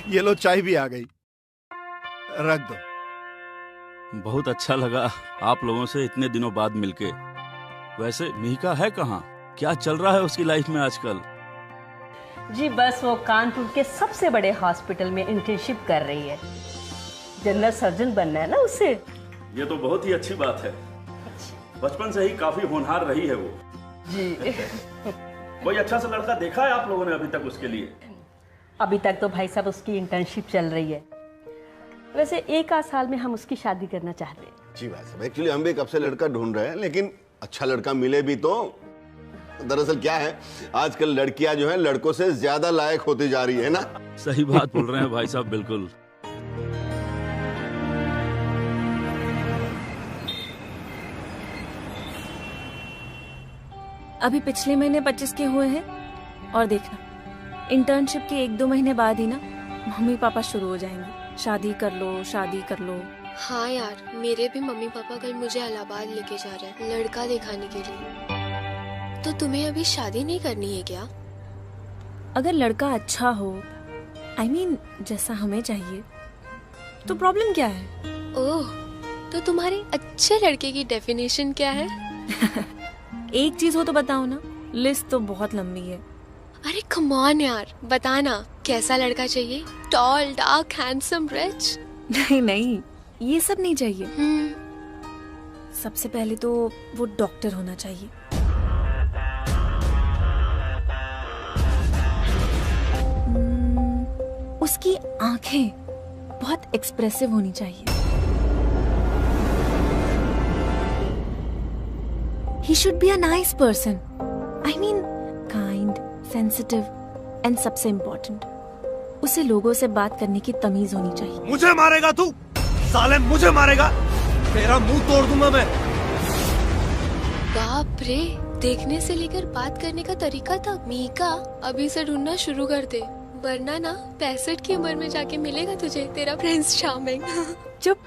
ये लो चाय भी आ गई, रख दो। बहुत अच्छा लगा आप लोगों से इतने दिनों बाद मिलके। वैसे मिहिका है कहाँ? क्या चल रहा है उसकी लाइफ में आजकल? जी बस वो कानपुर के सबसे बड़े हॉस्पिटल में इंटर्नशिप कर रही है। जनरल सर्जन बनना है ना उससे। ये तो बहुत ही अच्छी बात है। बचपन से ही काफी होनहार रही है वो। जी। कोई अच्छा सा लड़का देखा है आप लोगों ने अभी तक उसके लिए? अभी तक तो भाई साहब उसकी इंटर्नशिप चल रही है। वैसे एक आध साल में हम उसकी शादी करना चाहते हैं। जी भाई साहब, एक्चुअली हम भी कब से लड़का ढूंढ रहे हैं, लेकिन अच्छा लड़का मिले भी तो। दरअसल क्या है, आजकल लड़कियां जो हैं लड़कों से ज्यादा लायक होती जा रही है ना। सही बात बोल रहे हैं भाई साहब, बिल्कुल। अभी पिछले महीने 25 के हुए हैं और देखना इंटर्नशिप के 1-2 महीने बाद ही ना मम्मी पापा शुरू हो जाएंगे, शादी कर लो शादी कर लो। हाँ यार, मेरे भी मम्मी पापा कल मुझे इलाहाबाद लेके जा रहे हैं लड़का दिखाने के लिए। तो तुम्हें अभी शादी नहीं करनी है क्या? अगर लड़का अच्छा हो, I mean, जैसा हमें चाहिए, तो प्रॉब्लम क्या है? ओह, तो तुम्हारे अच्छे लड़के की डेफिनेशन क्या है? एक चीज हो तो बताओ ना, लिस्ट तो बहुत लंबी है। अरे कम ऑन यार, बताना कैसा लड़का चाहिए? Tall, dark, handsome, rich? नहीं नहीं, ये सब नहीं चाहिए। सबसे पहले तो वो डॉक्टर होना चाहिए। उसकी आंखें बहुत एक्सप्रेसिव होनी चाहिए। He should be a nice person. I mean, kind, sensitive, and सबसे important, उसे लोगों से बात करने की तमीज होनी चाहिए। मुझे मारेगा तू? साले मुझे मारेगा? तेरा मुंह तोड़ दूंगा मैं। बाप रे, देखने से लेकर बात करने का तरीका तक। मीका, अभी से ढूंढना शुरू कर दे, वरना ना 65 की उम्र में जाके मिलेगा तुझे तेरा प्रिंस चार्मिंग। चुप।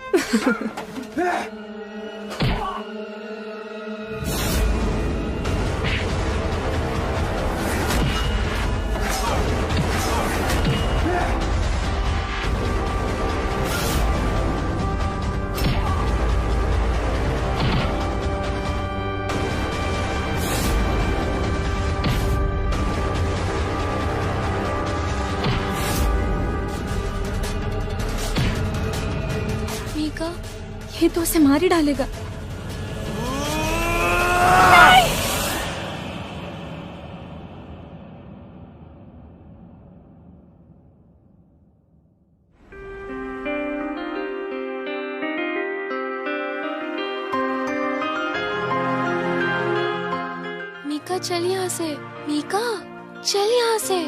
मीका, ये तो उसे मार ही डालेगा। मीका चल यहाँ से, मीका चल यहाँ से।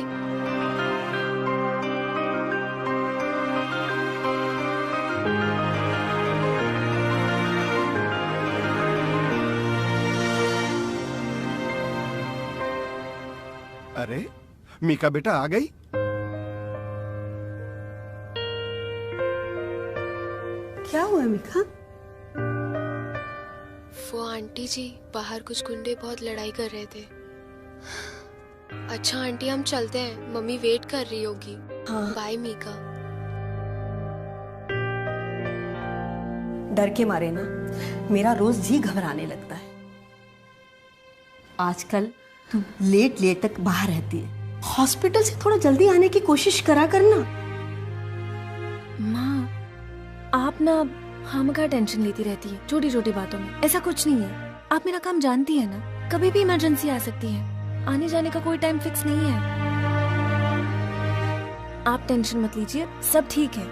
अरे मीका बेटा आ गई? क्या हुआ मीका? वो आंटी जी बाहर कुछ गुंडे बहुत लड़ाई कर रहे थे। अच्छा आंटी, हम चलते हैं, मम्मी वेट कर रही होगी। हाँ। बाय मीका। डर के मारे ना मेरा रोज जी घबराने लगता है। आजकल तुम लेट लेट तक बाहर रहती है। हॉस्पिटल से थोड़ा जल्दी आने की कोशिश करा करना। माँ, आप ना खामखा टेंशन लेती रहती है छोटी छोटी बातों में। ऐसा कुछ नहीं है, आप मेरा काम जानती है ना, कभी भी इमरजेंसी आ सकती है, आने जाने का कोई टाइम फिक्स नहीं है। आप टेंशन मत लीजिए, सब ठीक है।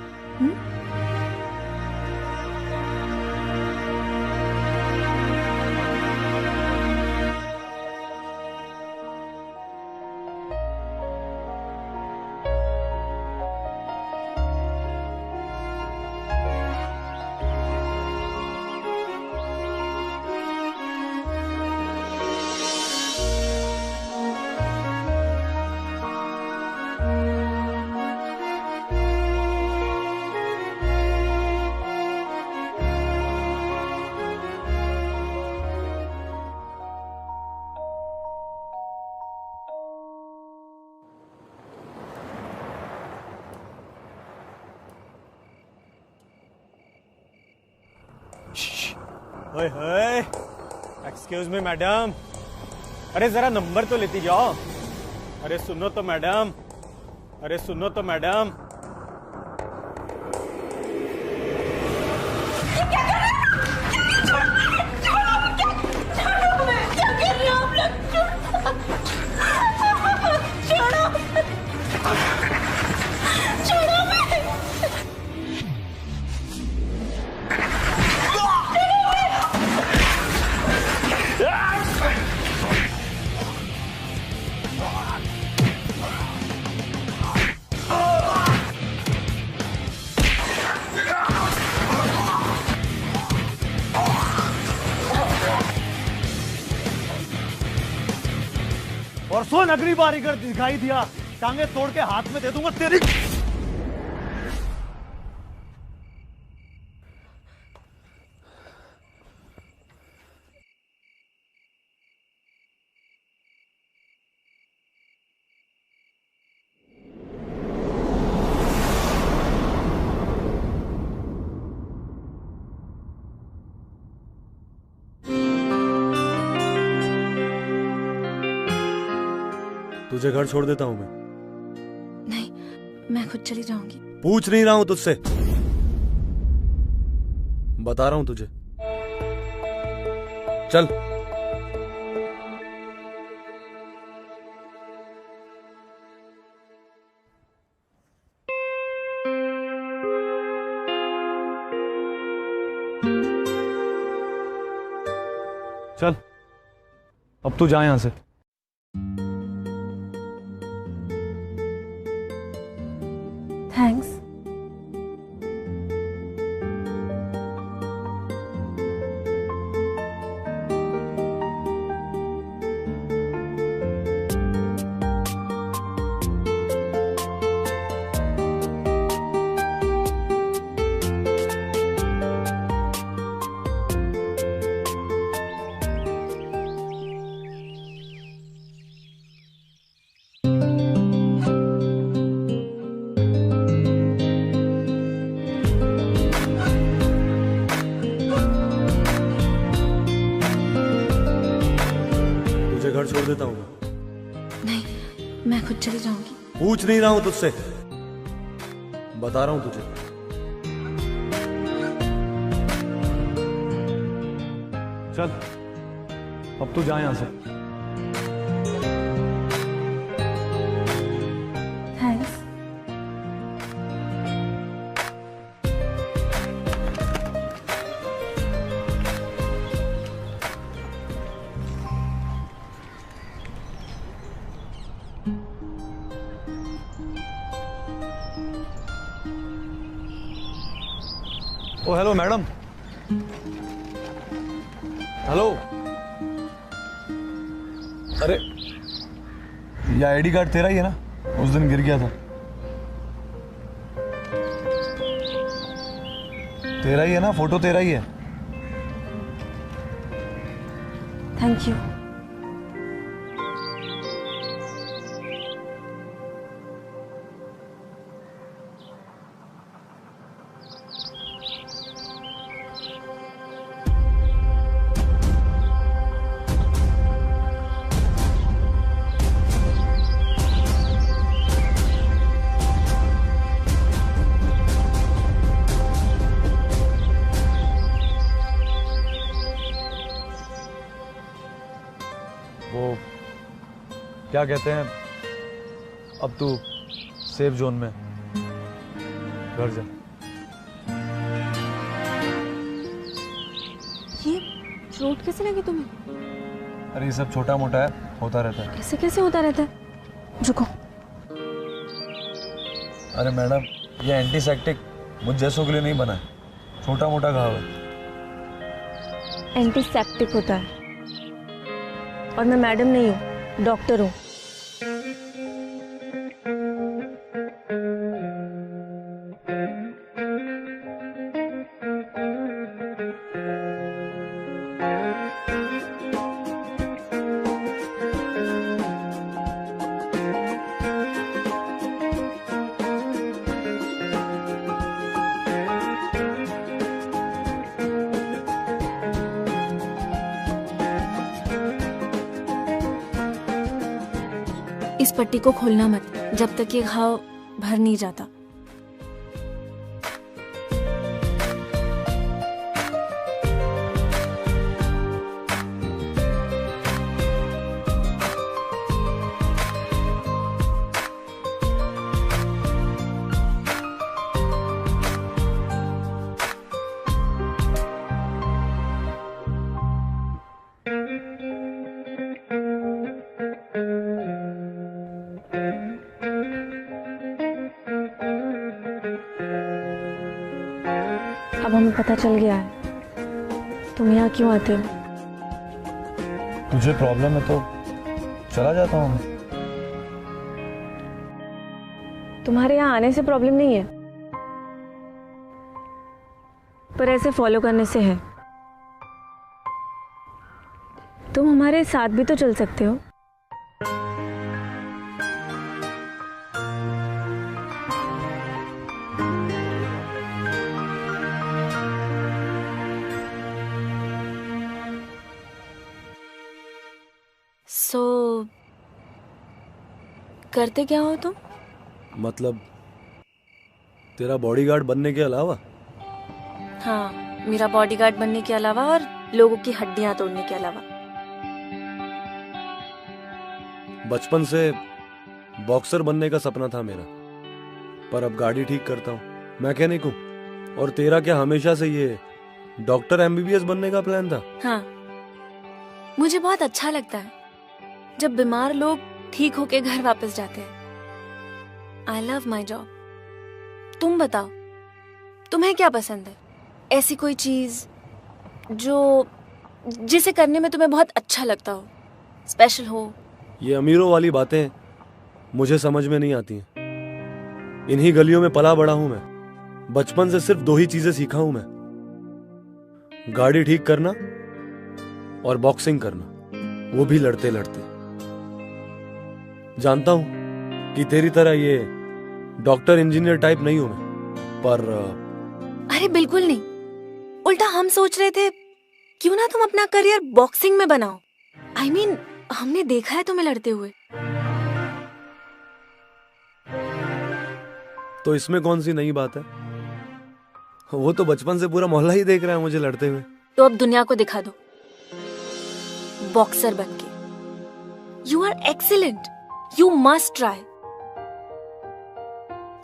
ओए होए, एक्सक्यूज मी मैडम, अरे जरा नंबर तो लेती जाओ। अरे सुनो तो मैडम, अरे सुनो तो मैडम। और सुन, अगली बार अगर दिखाई दिया टांगे तोड़ के हाथ में दे दूंगा तेरी। तुझे घर छोड़ देता हूं मैं। नहीं, मैं खुद चली जाऊंगी। पूछ नहीं रहा हूं तुझसे, बता रहा हूं तुझे। चल। चल, अब तू जा यहां से। थैंक्स। घर छोड़ देता हूं। नहीं, मैं खुद चली जाऊंगी। पूछ नहीं रहा हूं तुझसे, बता रहा हूं तुझे। चल, अब तू जा यहां से। थैंक्स। ओ हेलो मैडम। हेलो। अरे ये आईडी कार्ड तेरा ही है ना? उस दिन गिर गया था। तेरा ही है ना? फोटो तेरा ही है। Thank you. वो क्या कहते हैं, अब तू सेफ जोन में घर जा। ये चोट कैसे लगी तुम्हें? अरे ये सब छोटा मोटा है, होता रहता है। कैसे कैसे होता रहता है? रुको। अरे मैडम, ये एंटीसेप्टिक मुझ जैसों के लिए नहीं बना है, छोटा मोटा घाव है। एंटीसेप्टिक होता है, और मैं मैडम नहीं हूँ, डॉक्टर हूँ। इस पट्टी को खोलना मत जब तक ये घाव भर नहीं जाता। अब हमें पता चल गया है तुम यहाँ क्यों आते हो। तुझे प्रॉब्लम है तो चला जाता हूँ मैं। तुम्हारे यहाँ आने से प्रॉब्लम नहीं है, पर ऐसे फॉलो करने से है। तुम हमारे साथ भी तो चल सकते हो। करते क्या हो तुम? मतलब तेरा बॉडीगार्ड बनने के अलावा? हाँ, मेरा बॉडीगार्ड बनने के अलावा और लोगों की हड्डियां तोड़ने के अलावा। बचपन से बॉक्सर बनने का सपना था मेरा, पर अब गाड़ी ठीक करता हूँ, मैकेनिक हूँ। और तेरा क्या हमेशा से ये डॉक्टर एमबीबीएस बनने का प्लान था? हाँ, मुझे बहुत अच्छा लगता है जब बीमार लोग ठीक होके घर वापस जाते हैं। I love my job. तुम बताओ, तुम्हें क्या पसंद है? ऐसी कोई चीज जिसे करने में तुम्हें बहुत अच्छा लगता हो, स्पेशल हो। ये अमीरों वाली बातें मुझे समझ में नहीं आती हैं। इन्हीं गलियों में पला बड़ा हूं मैं। बचपन से सिर्फ 2 ही चीजें सीखा हूं मैं, गाड़ी ठीक करना और बॉक्सिंग करना, वो भी लड़ते लड़ते। जानता हूं कि तेरी तरह ये डॉक्टर इंजीनियर टाइप नहीं हूं मैं, पर अरे बिल्कुल नहीं, उल्टा हम सोच रहे थे क्यों ना तुम अपना करियर बॉक्सिंग में बनाओ। I mean, हमने देखा है तुम्हें लड़ते हुए। तो इसमें कौन सी नई बात है? वो तो बचपन से पूरा मोहल्ला ही देख रहा है मुझे लड़ते हुए। तो अब दुनिया को दिखा दो बॉक्सर बनके। You are excellent, you must try.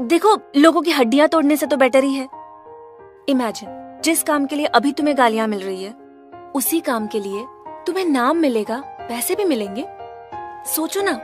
देखो, लोगों की हड्डियां तोड़ने से तो बेटर ही है। इमेजिन, जिस काम के लिए अभी तुम्हें गालियां मिल रही है, उसी काम के लिए तुम्हें नाम मिलेगा, पैसे भी मिलेंगे। सोचो ना।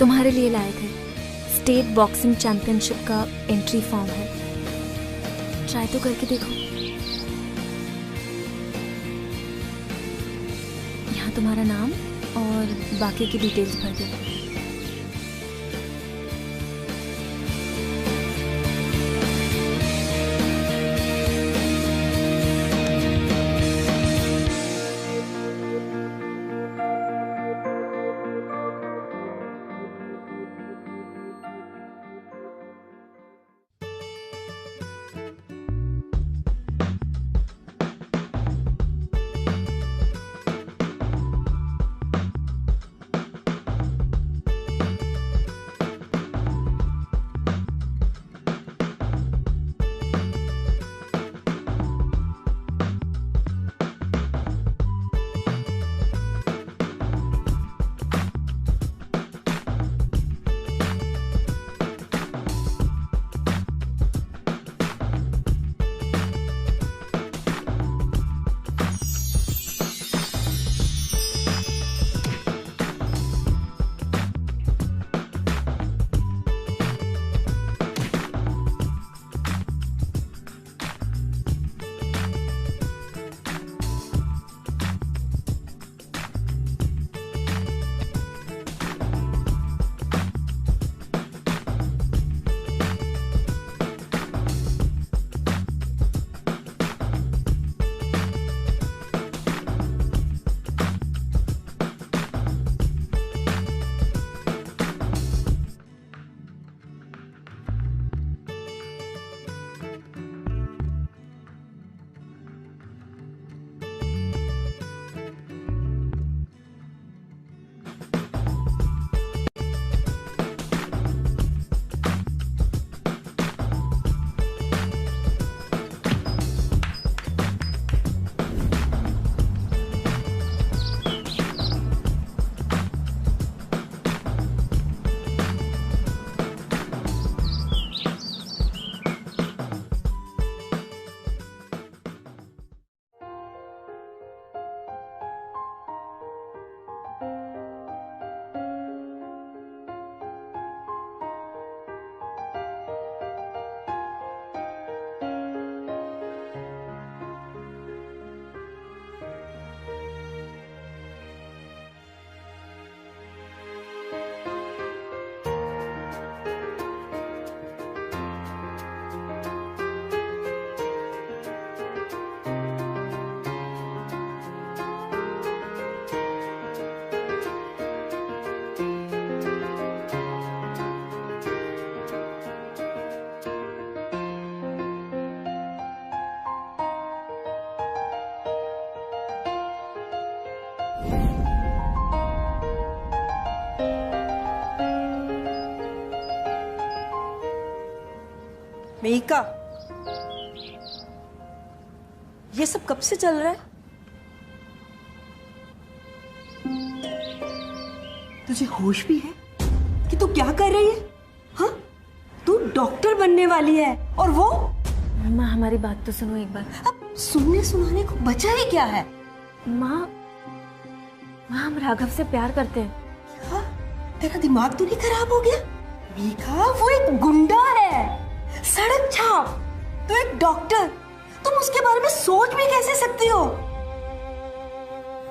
तुम्हारे लिए लाए थे। स्टेट बॉक्सिंग चैंपियनशिप का एंट्री फॉर्म है, ट्राई तो करके देखो। यहाँ तुम्हारा नाम और बाकी की डिटेल्स भर दो। मेहिका, ये सब कब से चल रहा है? तुझे होश भी है कि तू क्या कर रही है? हाँ, तू डॉक्टर बनने वाली है और वो। माँ हमारी बात तो सुनो एक बार। अब सुनने सुनाने को बचा ही क्या है? माँ हम राघव से प्यार करते हैं। क्या? तेरा दिमाग तो नहीं खराब हो गया? मेहिका, वो एक गुंडा है, सड़क छाप। तो एक डॉक्टर, तुम उसके बारे में सोच भी कैसे सकती हो?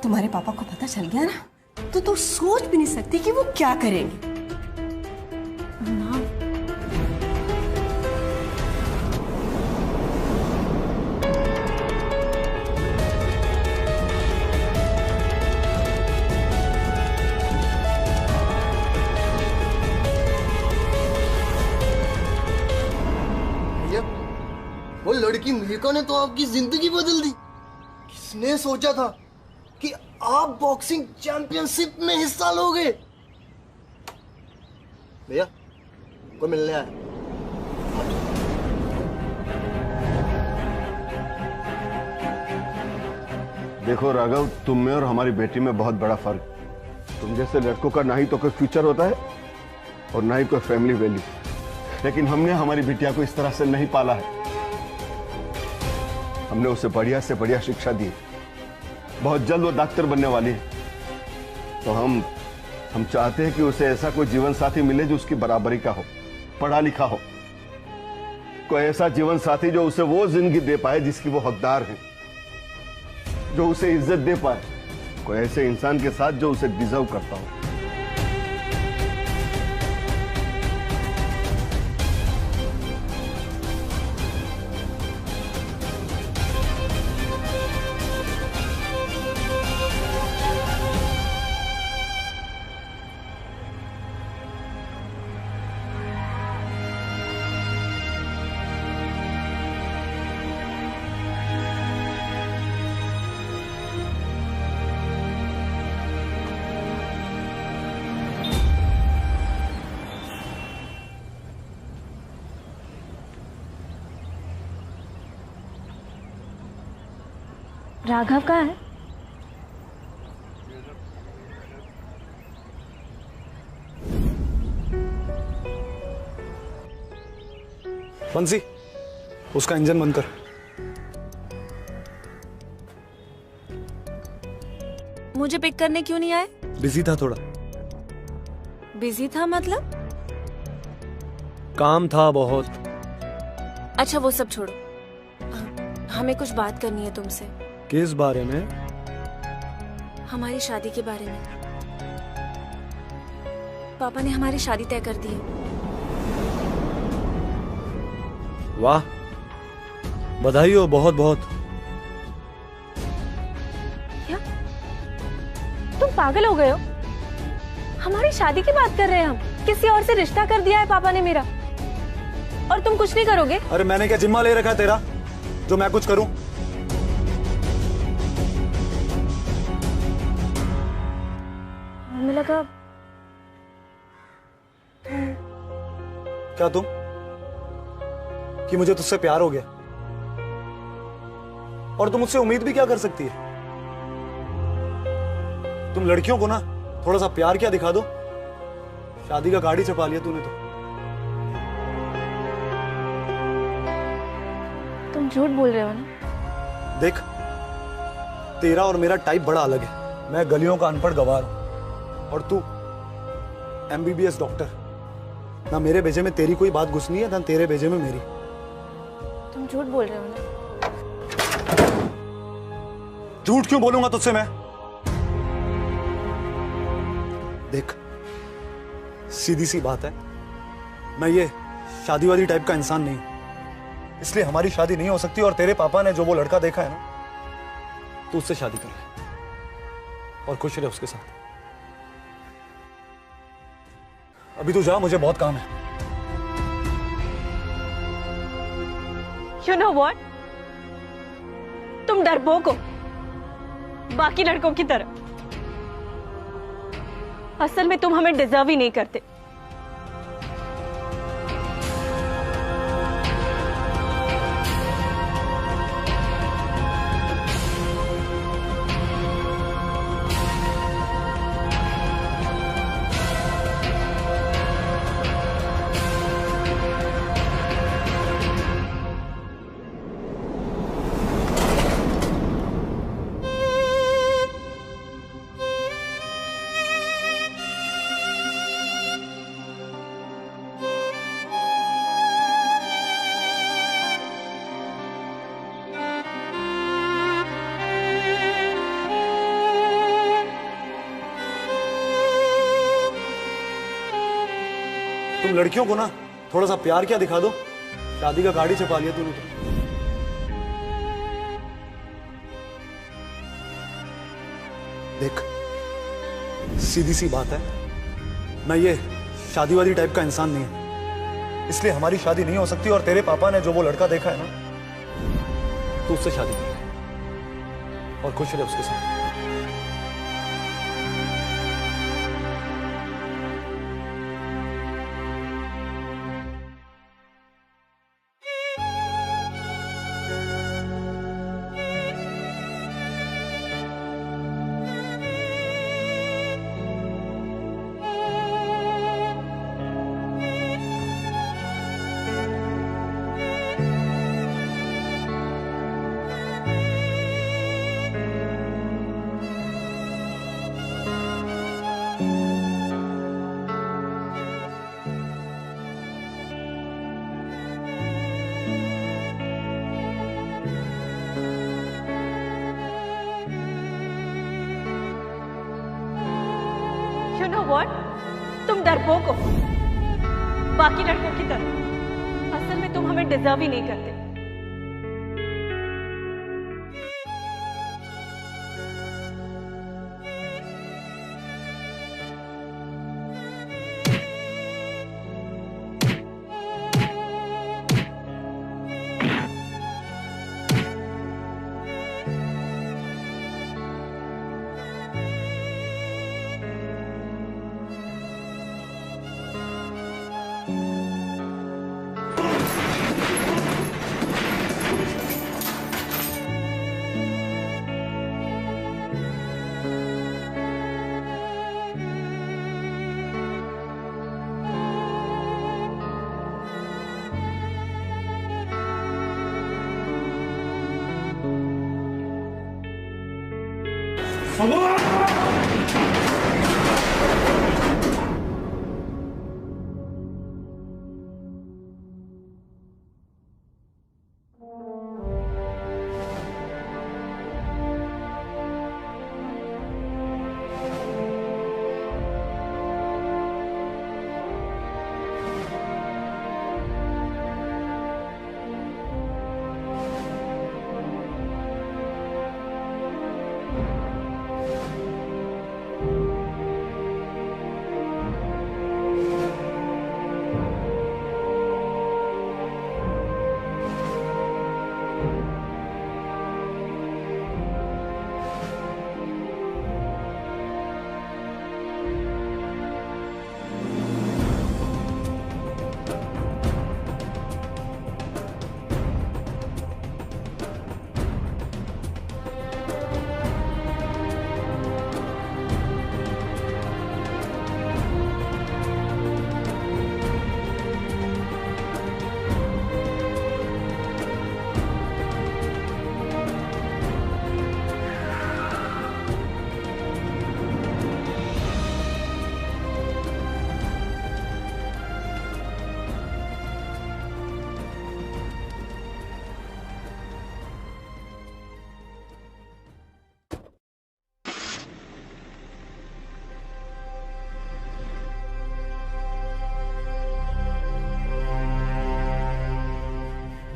तुम्हारे पापा को पता चल गया ना, तो तू सोच भी नहीं सकती कि वो क्या करेंगे। माँ वो लड़की मेहिका ने तो आपकी जिंदगी बदल दी। किसने सोचा था कि आप बॉक्सिंग चैंपियनशिप में हिस्सा लोगे? भैया कोई मिलने आया। देखो राघव, तुम में और हमारी बेटी में बहुत बड़ा फर्क। तुम जैसे लड़कों का ना ही तो कोई फ्यूचर होता है और ना ही कोई फैमिली वैल्यू, लेकिन हमने हमारी बिटिया को इस तरह से नहीं पाला है। हमने उसे बढ़िया से बढ़िया शिक्षा दी। बहुत जल्द वो डॉक्टर बनने वाली है, तो हम हम चाहते हैं कि उसे ऐसा कोई जीवन साथी मिले जो उसकी बराबरी का हो, पढ़ा लिखा हो, कोई ऐसा जीवन साथी जो उसे वो जिंदगी दे पाए जिसकी वो हकदार है, जो उसे इज्जत दे पाए, कोई ऐसे इंसान के साथ जो उसे डिजर्व करता हो। राघव कहाँ है? बंसी, उसका इंजन बंद कर। मुझे पिक करने क्यों नहीं आए? बिजी था थोड़ा। बिजी था मतलब? काम था बहुत। अच्छा वो सब छोड़ो, हमें कुछ बात करनी है तुमसे। किस बारे में? हमारी शादी के बारे में। पापा ने हमारी शादी तय कर दी है। वाह, बधाई हो बहुत बहुत। क्या? तुम पागल हो गए हो? हमारी शादी की बात कर रहे हैं हम। किसी और से रिश्ता कर दिया है पापा ने मेरा, और तुम कुछ नहीं करोगे? अरे मैंने क्या जिम्मा ले रखा है तेरा जो मैं कुछ करूं? हमें लगा क्या तुम कि मुझे तुझसे प्यार हो गया, और तुम मुझसे उम्मीद भी क्या कर सकती है? तुम लड़कियों को ना थोड़ा सा प्यार क्या दिखा दो, शादी का गाड़ी छपा लिया तूने तो। तुम झूठ बोल रहे हो ना? देख, तेरा और मेरा टाइप बड़ा अलग है। मैं गलियों का अनपढ़ गवार हूं, और तू MBBS डॉक्टर। ना मेरे भेजे में तेरी कोई बात घुसनी है, ना तेरे भेजे में मेरी। तुम झूठ बोल रहे हो ना? झूठ क्यों बोलूंगा तुझसे मैं? देख, सीधी सी बात है, मैं ये शादी वादी टाइप का इंसान नहीं हूं, इसलिए हमारी शादी नहीं हो सकती। और तेरे पापा ने जो वो लड़का देखा है ना, तू उससे शादी कर ले और खुश रहे उसके साथ। अभी तू जा, मुझे बहुत काम है। You know what? तुम डरपोक हो, बाकी लड़कों की तरह। असल में तुम हमें डिजर्व ही नहीं करते। तुम लड़कियों को ना थोड़ा सा प्यार क्या दिखा दो, शादी का गाड़ी छपा लिया तूने तो। देख, सीधी सी बात है, मैं ये शादी वादी टाइप का इंसान नहीं हूं, इसलिए हमारी शादी नहीं हो सकती। और तेरे पापा ने जो वो लड़का देखा है ना, तू उससे शादी कर और खुश रहे उसके साथ। नो व्हाट, तुम डरपोक हो, बाकी लड़कों की तरह। असल में तुम हमें डिजर्व ही नहीं करते।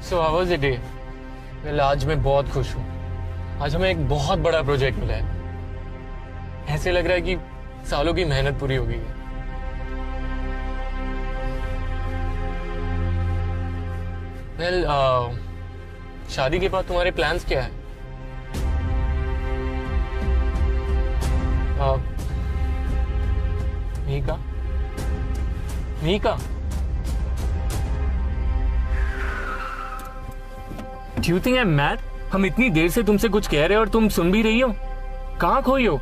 So how was the day? Well, आज मैं बहुत खुश हूँ। आज हमें एक बहुत बड़ा प्रोजेक्ट मिला है। ऐसे लग रहा है कि सालों की मेहनत पूरी हो गई है। Well, शादी के बाद तुम्हारे प्लान्स क्या है? Mika? Mika? Do you think I'm mad? हम इतनी देर से तुमसे कुछ कह रहे हैं और तुम सुन भी रही हो? कहाँ खोई हो?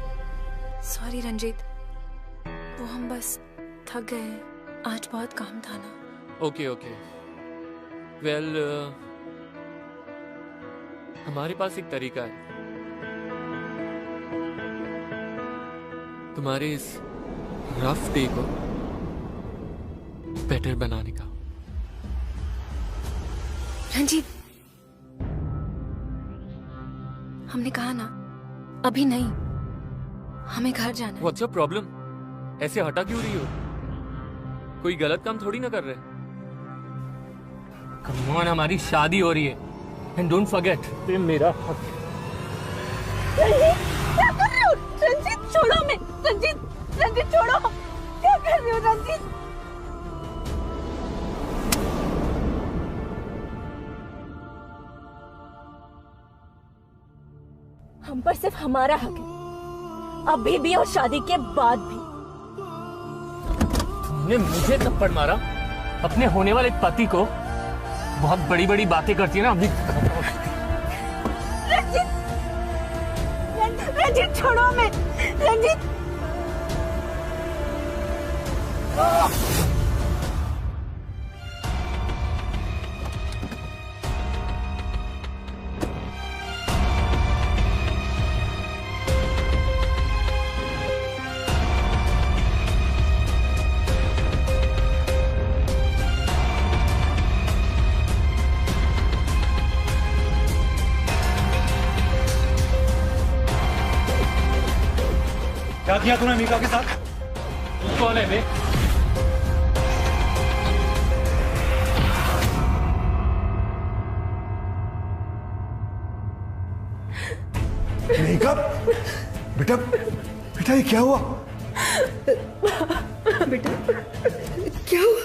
सॉरी रंजीत, वो हम बस थक गए हैं। आज बहुत काम था ना। Okay okay. वेल, हमारे पास एक तरीका है तुम्हारे इस रफ डे को बेटर बनाने का। रंजीत, हमने कहा ना, अभी नहीं, हमें घर जाना है। What's your problem? ऐसे हटा क्यों रही हो? कोई गलत काम थोड़ी ना कर रहे। Come on, हमारी शादी हो रही है। And don't forget, ये मेरा हक है। रंजीत, क्या कर रहे हो? रंजीत, छोड़ो हमें। रंजीत, रंजीत छोड़ो। क्या कर रहे हो रंजीत? हम पर सिर्फ हमारा हक है, अभी भी और शादी के बाद भी। तुमने मुझे थप्पड़ मारा, अपने होने वाले पति को। बहुत बड़ी बड़ी बातें करती है ना अभी। रंजीत, रंजीत छोड़ो हमें। रंजीत, क्या किया तूने मीका के साथ? कौन है बे? मेघा, बेटा बेटा ये क्या हुआ? बेटा क्या हुआ?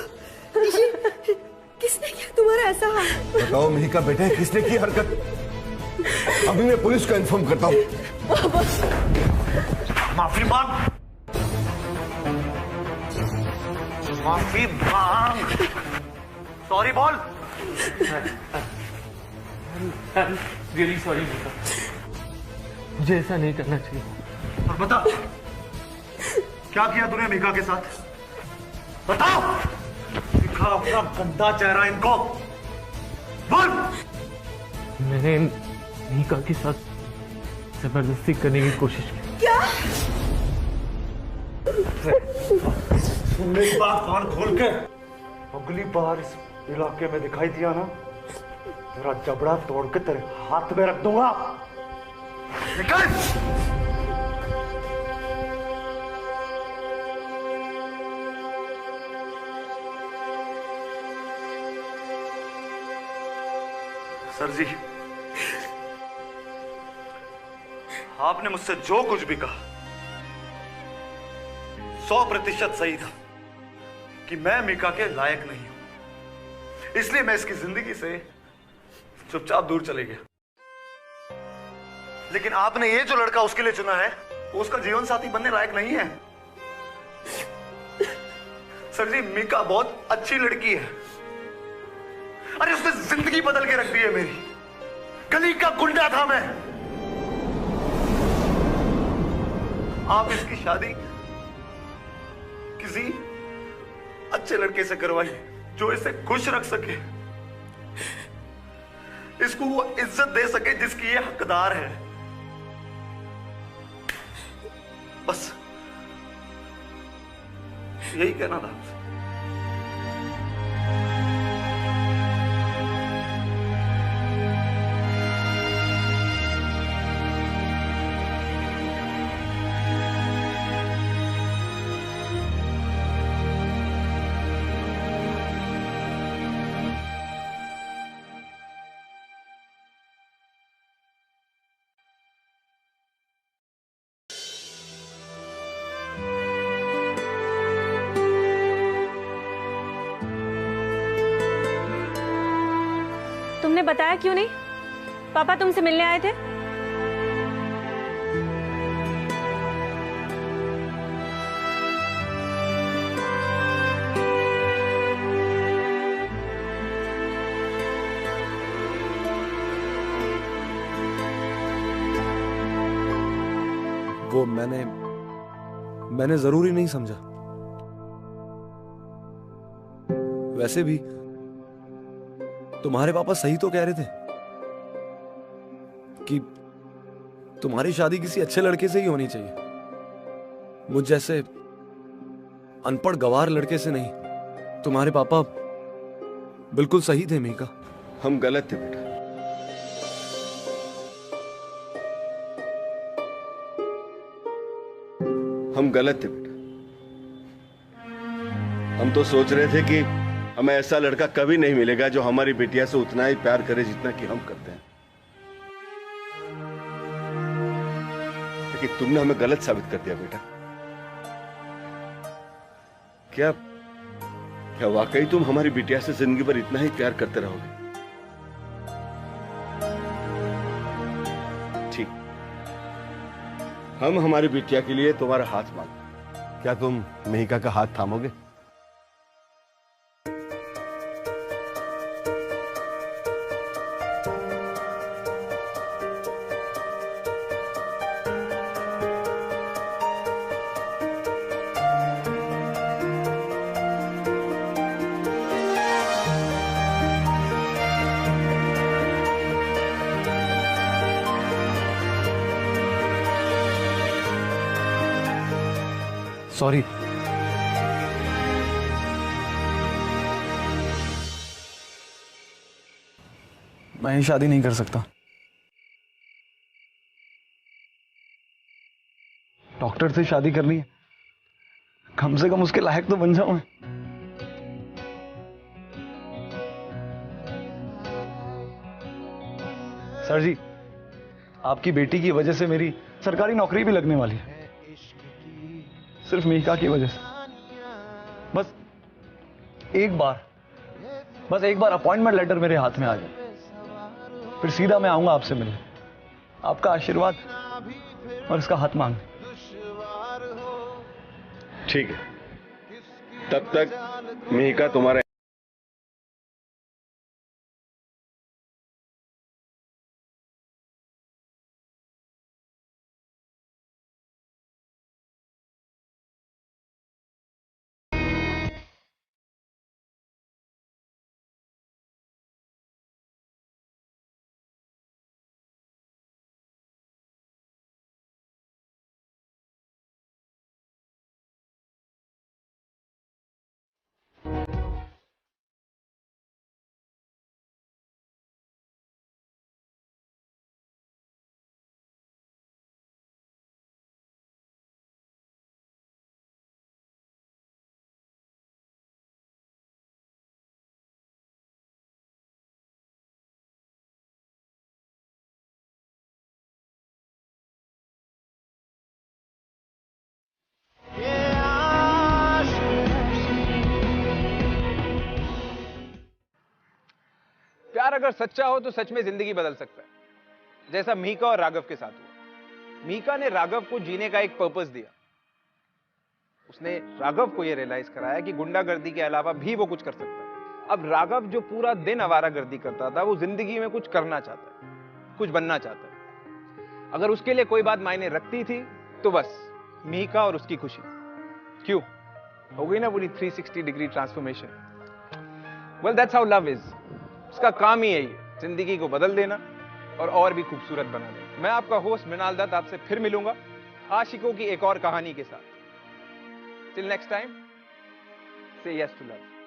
किसने किया तुम्हारा ऐसा हाल? बताओ मेहिका बेटा, किसने की हरकत? अभी मैं पुलिस को इन्फॉर्म करता हूँ। माफी मांग, माफी मांग, सॉरी बोल। रियली सॉरी मीका, मुझे ऐसा नहीं करना चाहिए। और बता, क्या किया तूने मीका के साथ? बताओ, दिखा अपना गंदा चेहरा इनको, बोल। मैंने मीका के साथ जबरदस्ती करने की कोशिश की। क्या? सुन मेरी बात कान खोल के, अगली बार इस इलाके में दिखाई दिया ना, तेरा जबड़ा तोड़ के तेरे हाथ में रख दूंगा। निकल! सर जी, आपने मुझसे जो कुछ भी कहा 100% सही था कि मैं मीका के लायक नहीं हूं, इसलिए मैं इसकी जिंदगी से चुपचाप दूर चले गया। लेकिन आपने ये जो लड़का उसके लिए चुना है, वो उसका जीवन साथी बनने लायक नहीं है। सर जी, मीका बहुत अच्छी लड़की है। अरे उसने जिंदगी बदल के रख दी है मेरी। गली का गुंडा था मैं। आप इसकी शादी किसी अच्छे लड़के से करवाइए जो इसे खुश रख सके, इसको वो इज्जत दे सके जिसकी ये हकदार है। बस यही कहना था आपसे। तुमने बताया क्यों नहीं? पापा तुमसे मिलने आए थे। वो मैंने जरूरी नहीं समझा। वैसे भी तुम्हारे पापा सही तो कह रहे थे कि तुम्हारी शादी किसी अच्छे लड़के से ही होनी चाहिए, मुझ जैसे अनपढ़ गवार लड़के से नहीं। तुम्हारे पापा बिल्कुल सही थे मीका। हम गलत थे बेटा। हम गलत थे बेटा। हम तो सोच रहे थे कि हमें ऐसा लड़का कभी नहीं मिलेगा जो हमारी बिटिया से उतना ही प्यार करे जितना कि हम करते हैं। लेकिन तुमने हमें गलत साबित कर दिया बेटा। क्या वाकई तुम हमारी बिटिया से जिंदगी भर इतना ही प्यार करते रहोगे? ठीक, हम हमारी बिटिया के लिए तुम्हारा हाथ मांगो। क्या तुम मेहिका का हाथ थामोगे? सॉरी। मैं ही शादी नहीं कर सकता। डॉक्टर से शादी करनी है, कम से कम उसके लायक तो बन जाऊं मैं। सर जी, आपकी बेटी की वजह से मेरी सरकारी नौकरी भी लगने वाली है, सिर्फ मीका की वजह से। बस एक बार अपॉइंटमेंट लेटर मेरे हाथ में आ जाए, फिर सीधा मैं आऊंगा आपसे मिलने, आपका आशीर्वाद और इसका हाथ मांगने। ठीक है, तब तक मीका तुम्हारा प्यार अगर सच्चा हो तो सच में जिंदगी बदल सकता है, जैसा मीका और राघव के साथ हुआ। मीका ने राघव को जीने का एक पर्पस दिया। उसने राघव को यह रियलाइज कराया कि गुंडागर्दी के अलावा भी वो कुछ कर सकता है। अब राघव जो पूरा दिन आवारागर्दी करता था, वो जिंदगी में कुछ करना चाहता है, कुछ बनना चाहता है। अगर उसके लिए कोई बात मायने रखती थी तो बस मीका और उसकी खुशी। क्यों? हो गई ना पूरी 360 degree transformation. Well, that's how love is. उसका काम ही यही है, जिंदगी को बदल देना और भी खूबसूरत बना देना। मैं आपका होस्ट मृणाल दत्त आपसे फिर मिलूंगा आशिकों की एक और कहानी के साथ। टिल नेक्स्ट टाइम, से यस टू लव।